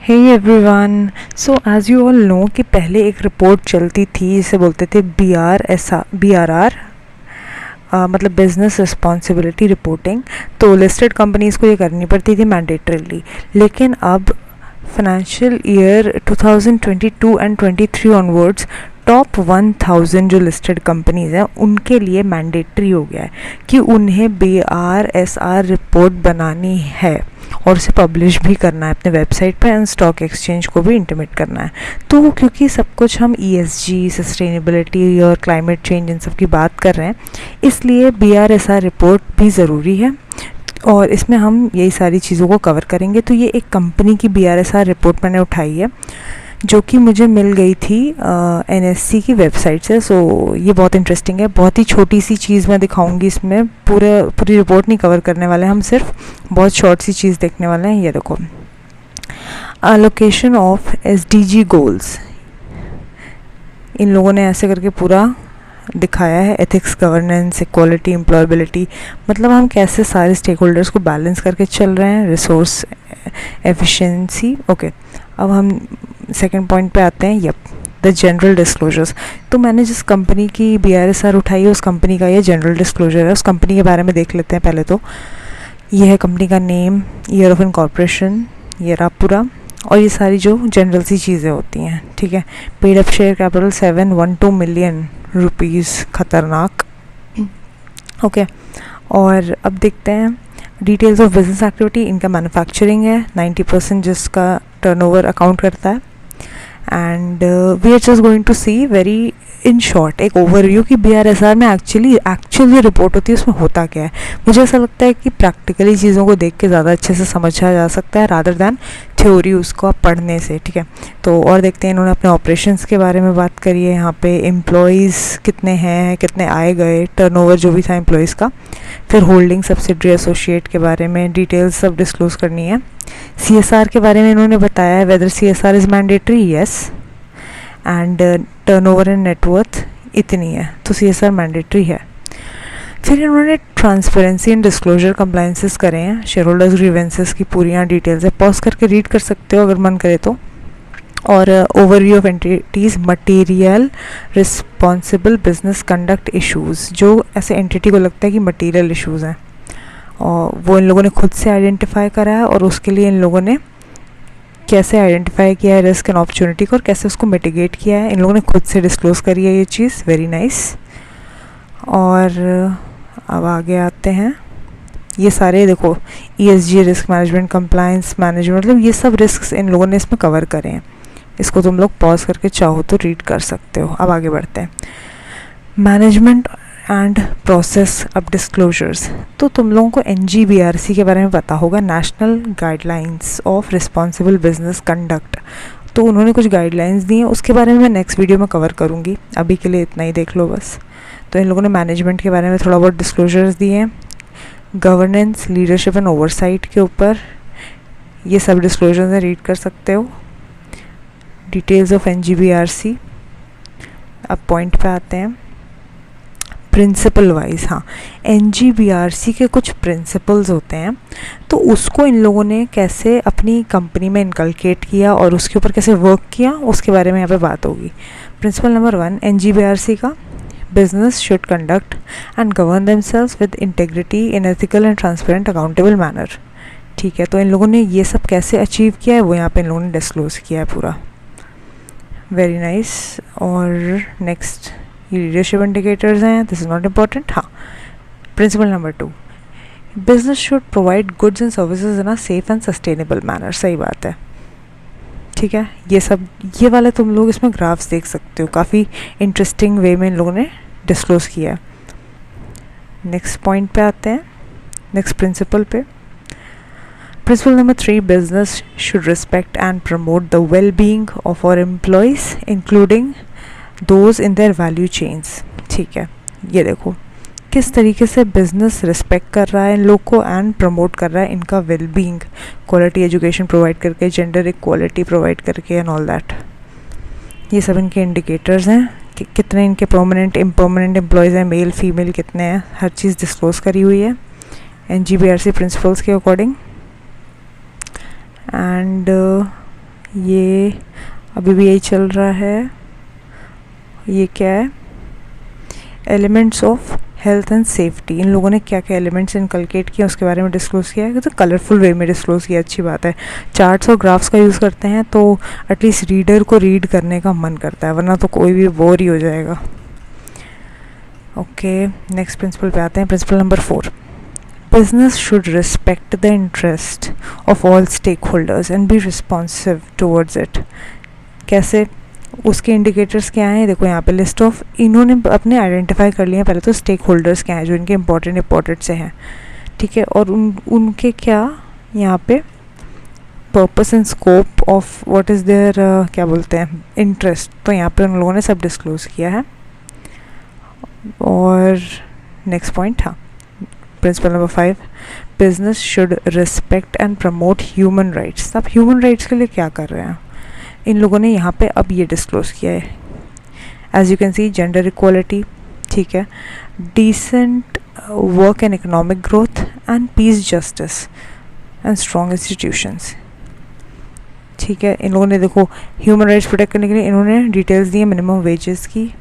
Hey everyone. So as you all know कि पहले एक रिपोर्ट चलती थी जिसे बोलते थे BRR, मतलब बिजनेस रिस्पॉन्सिबिलिटी रिपोर्टिंग। तो लिस्टेड कंपनीज़ को ये करनी पड़ती थी मैंडेटरीली, लेकिन अब financial year 2022 and 23 onwards top 1000 जो लिस्टेड कंपनीज़ हैं उनके लिए मैंडेटरी हो गया है कि उन्हें BRSR रिपोर्ट बनानी है और उसे पब्लिश भी करना है अपने वेबसाइट पे एंड स्टॉक एक्सचेंज को भी इंटीमेट करना है। तो क्योंकि सब कुछ हम ESG, सस्टेनेबिलिटी और क्लाइमेट चेंज इन सब की बात कर रहे हैं, इसलिए BRSR रिपोर्ट भी ज़रूरी है और इसमें हम यही सारी चीज़ों को कवर करेंगे। तो ये एक कंपनी की BRSR रिपोर्ट मैंने उठाई है जो कि मुझे मिल गई थी NSC की वेबसाइट से। सो ये बहुत इंटरेस्टिंग है। बहुत ही छोटी सी चीज़ मैं दिखाऊंगी इसमें, पूरी रिपोर्ट नहीं कवर करने वाले हम, सिर्फ बहुत शॉर्ट सी चीज़ देखने वाले हैं। ये देखो, एलोकेशन ऑफ SDG गोल्स, इन लोगों ने ऐसे करके पूरा दिखाया है। एथिक्स, गवर्नेंस, इक्वालिटी, एम्प्लॉयबिलिटी, मतलब हम कैसे सारे स्टेक होल्डर्स को बैलेंस करके चल रहे हैं, रिसोर्स एफिशिएंसी। ओके, अब हम सेकंड पॉइंट पे आते हैं। Yup, the general disclosures. तो मैंने जिस कंपनी की BRSR उठाई है उस कंपनी का ये जनरल डिस्क्लोजर है। उस कंपनी के बारे में देख लेते हैं पहले। तो ये है कंपनी का नेम, ईयर ऑफ इनकॉर्पोरेशन, ये रहा पूरा, और ये सारी जो जनरल सी चीज़ें होती हैं। ठीक है, paid up share capital 712 million rupees, खतरनाक। ओके, और अब देखते हैं डिटेल्स ऑफ बिजनेस एक्टिविटी। इनका मैन्युफैक्चरिंग है, 90% जिसका टर्नओवर अकाउंट करता है। And we are just going to see very in short एक ओवरव्यू कि BRSR में एक्चुअल जो रिपोर्ट होती है उसमें होता क्या है। मुझे ऐसा लगता है कि प्रैक्टिकली चीज़ों को देख के ज़्यादा अच्छे से समझा जा सकता है रादर दैन थ्योरी उसको आप पढ़ने से। ठीक है, तो और देखते हैं। इन्होंने अपने ऑपरेशंस के बारे में बात करी है। यहाँ पे एम्प्लॉयज़ कितने हैं, कितने आए गए, टर्नओवर जो भी था एम्प्लॉयज़ का। फिर होल्डिंग सब्सिडरी एसोसिएट के बारे में डिटेल्स सब डिस्क्लोज़ करनी है। CSR के बारे में इन्होंने बताया है, whether CSR is mandatory, yes, and turnover and net worth इतनी है, तो CSR मैंडेटरी है। फिर इन्होंने ट्रांसपेरेंसी एंड डिस्क्लोजर कंप्लाइंसेस करे हैं। शेयर होल्डर्स ग्रीवेंसेस की पूरी यहाँ डिटेल्स है, पॉज करके रीड कर सकते हो अगर मन करे तो। और overview of entities, material responsible business conduct issues, जो ऐसे एंटिटी को लगता है कि मटेरियल इश्यूज़ हैं और वो इन लोगों ने खुद से आइडेंटिफाई करा है, और उसके लिए इन लोगों ने कैसे आइडेंटिफाई किया है रिस्क एंड अपॉर्चुनिटी को और कैसे उसको मिटिगेट किया है, इन लोगों ने खुद से डिस्क्लोज़ करी है ये चीज़। Very nice. और अब आगे आते हैं। ये सारे देखो, ESG, risk management, compliance management, मतलब ये सब रिस्क इन लोगों ने इसमें कवर करे हैं। इसको तुम लोग पॉज करके चाहो तो रीड कर सकते हो। अब आगे बढ़ते हैं। Management and process of disclosures. तो तुम लोगों को NGBRC के बारे में पता होगा, national guidelines of responsible business conduct. तो उन्होंने कुछ गाइडलाइंस दी हैं, उसके बारे में मैं नेक्स्ट वीडियो में कवर करूँगी। अभी के लिए इतना ही देख लो बस। तो इन लोगों ने मैनेजमेंट के बारे में थोड़ा बहुत डिस्क्लोजर्स दिए हैं। गवर्नेंस, लीडरशिप एंड ओवरसाइट के ऊपर ये सब डिस्क्लोजर्स हैं, रीड कर सकते हो। Details of NGBRC। अब पॉइंट पे आते हैं, प्रिंसिपल वाइज। हाँ, NGBRC के कुछ प्रिंसिपल्स होते हैं, तो उसको इन लोगों ने कैसे अपनी कंपनी में इनकलकेट किया और उसके ऊपर कैसे वर्क किया, उसके बारे में यहाँ पे बात होगी। प्रिंसिपल नंबर 1 NGBRC का, business should conduct and govern themselves with integrity in ethical and transparent accountable manner. ठीक है, तो इन लोगों ने ये सब कैसे अचीव किया है वो यहाँ पे इन लोगों ने डिस्क्लोज किया है पूरा। Very nice. और नेक्स्ट ये लीडरशिप इंडिकेटर्स हैं, दिस इज नॉट इम्पॉर्टेंट। हाँ, principle number 2, business should provide goods and services in a safe and sustainable manner. सही बात है। ठीक है, ये सब, ये वाले तुम लोग इसमें ग्राफ्स देख सकते हो, काफ़ी इंटरेस्टिंग वे में इन लोगों ने डिस्क्लोज किया है। नेक्स्ट पॉइंट पे आते हैं, नेक्स्ट प्रिंसिपल पे। Principle number 3, business should respect and promote the well being of our employees including those in their value chains. ठीक है, ये देखो किस तरीके से बिजनेस रिस्पेक्ट कर रहा है इन लोग को एंड प्रमोट कर रहा है इनका well being, quality education provide करके, जेंडर इक्वालिटी प्रोवाइड करके एंड ऑल दैट। ये सब इनके इंडिकेटर्स हैं कि कितने इनके परमानेंट इम्पर्मानेंट एम्प्लॉयज़ हैं, मेल फीमेल कितने हैं, हर चीज़ डिस्क्लोज करी हुई है NGBRC प्रिंसिपल्स के अकॉर्डिंग। एंड ये अभी भी यही चल रहा है। ये क्या है, elements of health and safety. इन लोगों ने क्या क्या एलिमेंट्स इनकलकेट किए उसके बारे में डिस्क्लोज़ किया है, तो कलरफुल वे में डिस्क्लोज़ किया, अच्छी बात है। चार्ट्स और ग्राफ्स का यूज़ करते हैं तो एटलीस्ट रीडर को रीड करने का मन करता है, वरना तो कोई भी बोर ही हो जाएगा। ओके, नेक्स्ट प्रिंसिपल पे आते हैं, principle number 4। Business should respect the interest of all stakeholders and be responsive towards it। कैसे, उसके इंडिकेटर्स क्या हैं, देखो यहाँ पे लिस्ट ऑफ, इन्होंने अपने आइडेंटिफाई कर लिए हैं पहले तो स्टेक होल्डर्स क्या हैं जो इनके इंपॉर्टेंट से हैं, ठीक है, और उनके क्या यहाँ पे purpose and scope of what is there क्या बोलते हैं इंटरेस्ट, तो यहाँ पे उन लोगों ने सब डिस्क्लोज किया है। और नेक्स्ट पॉइंट, हाँ, principle number 5, business should respect and promote human rights. आप ह्यूमन राइट्स के लिए क्या कर रहे हैं, इन लोगों ने यहाँ पे अब ये डिस्क्लोज किया है। As you can see, gender equality, ठीक है, decent work and economic growth and peace, justice and strong institutions, ठीक है। इन लोगों ने देखो ह्यूमन राइट्स प्रोटेक्ट करने के लिए इन्होंने डिटेल्स दी है मिनिमम वेजेस की,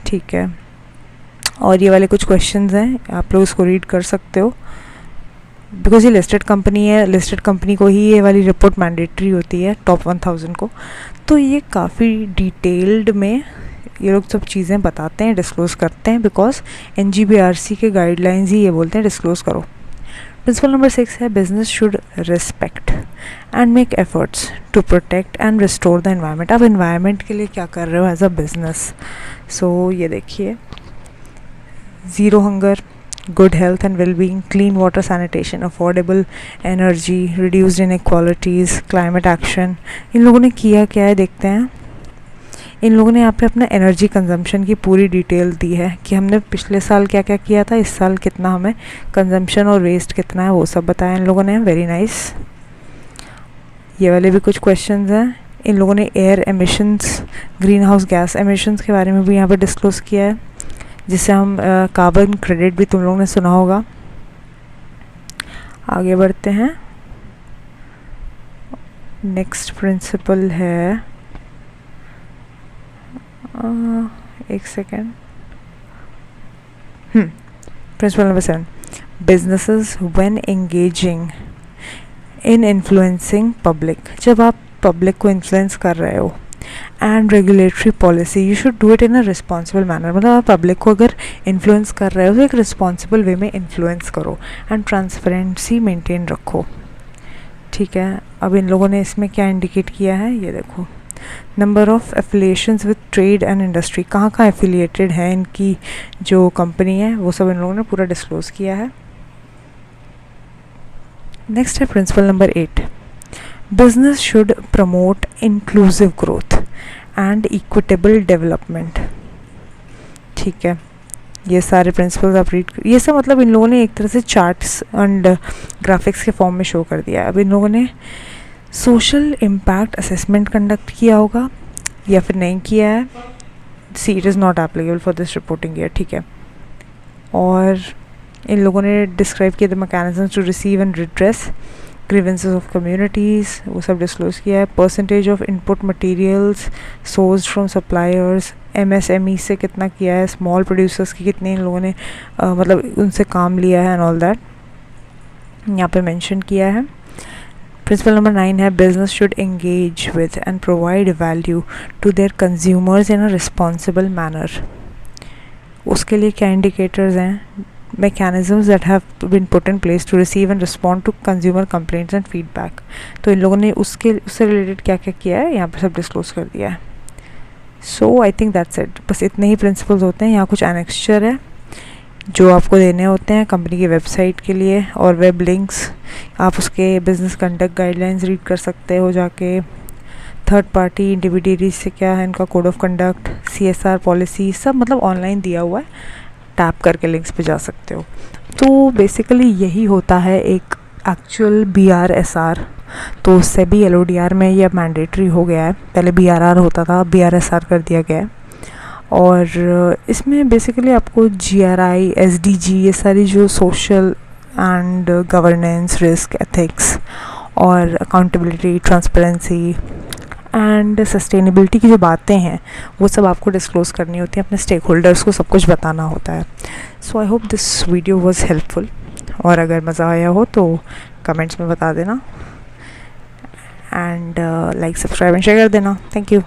ठीक है। और ये वाले कुछ क्वेश्चंस हैं, आप लोग इसको रीड कर सकते हो, बिकॉज ये लिस्टेड कंपनी है, लिस्टेड कंपनी को ही ये वाली रिपोर्ट मैंडेटरी होती है टॉप 1000 को, तो ये काफ़ी डिटेल्ड में ये लोग सब चीज़ें बताते हैं, डिस्क्लोज करते हैं, बिकॉज NGBRC के गाइडलाइंस ही ये बोलते हैं डिस्क्लोज करो। प्रिंसिपल नंबर 6 है, business should respect and make efforts to protect and restore the environment. आप एनवायरनमेंट के लिए क्या कर रहे हो एज अ बिजनेस, सो ये देखिए, zero hunger, good health and well-being, clean water sanitation, affordable energy, reduced inequalities, climate action। इन लोगों ने किया क्या है देखते हैं। इन लोगों ने यहाँ पे अपना एनर्जी कंजम्पशन की पूरी डिटेल दी है कि हमने पिछले साल क्या क्या किया था, इस साल कितना हमें कंजम्पशन और वेस्ट कितना है, वो सब बताया इन लोगों ने। Very nice. ये वाले भी कुछ क्वेश्चंस हैं। इन लोगों ने air emissions, green house gas emissions के बारे में भी यहाँ पे डिस्क्लोज किया है, जिससे हम कार्बन क्रेडिट भी तुम लोगों ने सुना होगा। आगे बढ़ते हैं, नेक्स्ट प्रिंसिपल है, एक second, principle number 7, businesses when engaging in influencing public. जब आप पब्लिक को इन्फ्लुएंस कर रहे हो, and regulatory policy, you should do it in a responsible manner. मतलब आप पब्लिक को अगर इन्फ्लुएंस कर रहे हो तो एक रिस्पॉन्सिबल वे में इन्फ्लुएंस करो एंड ट्रांसपेरेंसी मेंटेन रखो, ठीक है। अब इन लोगों ने इसमें क्या इंडिकेट किया है, ये देखो, number of affiliations with trade and industry, कहाँ कहाँ एफिलिएटेड है इनकी जो कंपनी है, वो सब इन लोगों ने पूरा डिस्क्लोज किया है। नेक्स्ट है principle number 8, business should promote inclusive growth and equitable development, ठीक है। ये सारे प्रिंसिपल्स आप रीड, ये सब मतलब इन लोगों ने एक तरह से चार्ट्स एंड ग्राफिक्स के फॉर्म में शो कर दिया है। अब इन लोगों ने सोशल इम्पैक्ट असेसमेंट कंडक्ट किया होगा या फिर नहीं किया है, see it is not applicable for this reporting year, ठीक है। और इन लोगों ने डिस्क्राइब किया the mechanisms to receive and redress grievances of communities, वो सब डिस्क्लोज किया है। Percentage of input materials sourced from suppliers, MSME से कितना किया है, स्मॉल प्रोड्यूसर्स की कितने इन लोगों ने मतलब उनसे काम लिया है एंड ऑल दैट यहाँ पे मेंशन किया है। प्रिंसिपल नंबर 9 है, business should engage with and provide value to their consumers in a responsible manner. उसके लिए क्या इंडिकेटर्स हैं, mechanisms that have been put in place to receive and respond to consumer complaints and feedback। तो इन लोगों ने उससे related क्या क्या किया है यहाँ पर सब डिस्क्लोज कर दिया है। So I think that's it, बस इतने ही प्रिंसिपल्स होते हैं। यहाँ कुछ एनेक्स्चर है जो आपको देने होते हैं कंपनी की वेबसाइट के लिए, और वेब लिंक्स, आप उसके बिजनेस कंडक्ट गाइडलाइंस रीड कर सकते हो जाके। थर्ड पार्टी इंटरमीडियरीज से क्या है इनका code of conduct, CSR policy, सब मतलब ऑनलाइन दिया हुआ है, टैप करके लिंक्स पे जा सकते हो। तो बेसिकली यही होता है एक एक्चुअल BRSR। तो SEBI LODR में ये अब मैंडेटरी हो गया है, पहले BRR होता था, BRSR कर दिया गया है। और इसमें बेसिकली आपको GRI, SDG, ये सारी जो social and governance, risk, ethics और अकाउंटेबिलिटी, ट्रांसपेरेंसी, एंड सस्टेनेबिलिटी की जो बातें हैं वो सब आपको डिस्क्लोज़ करनी होती है, अपने स्टेक होल्डर्स को सब कुछ बताना होता है. So I hope this video was helpful, और अगर मज़ा आया हो तो कमेंट्स में बता देना, and like, subscribe and share कर देना. Thank you.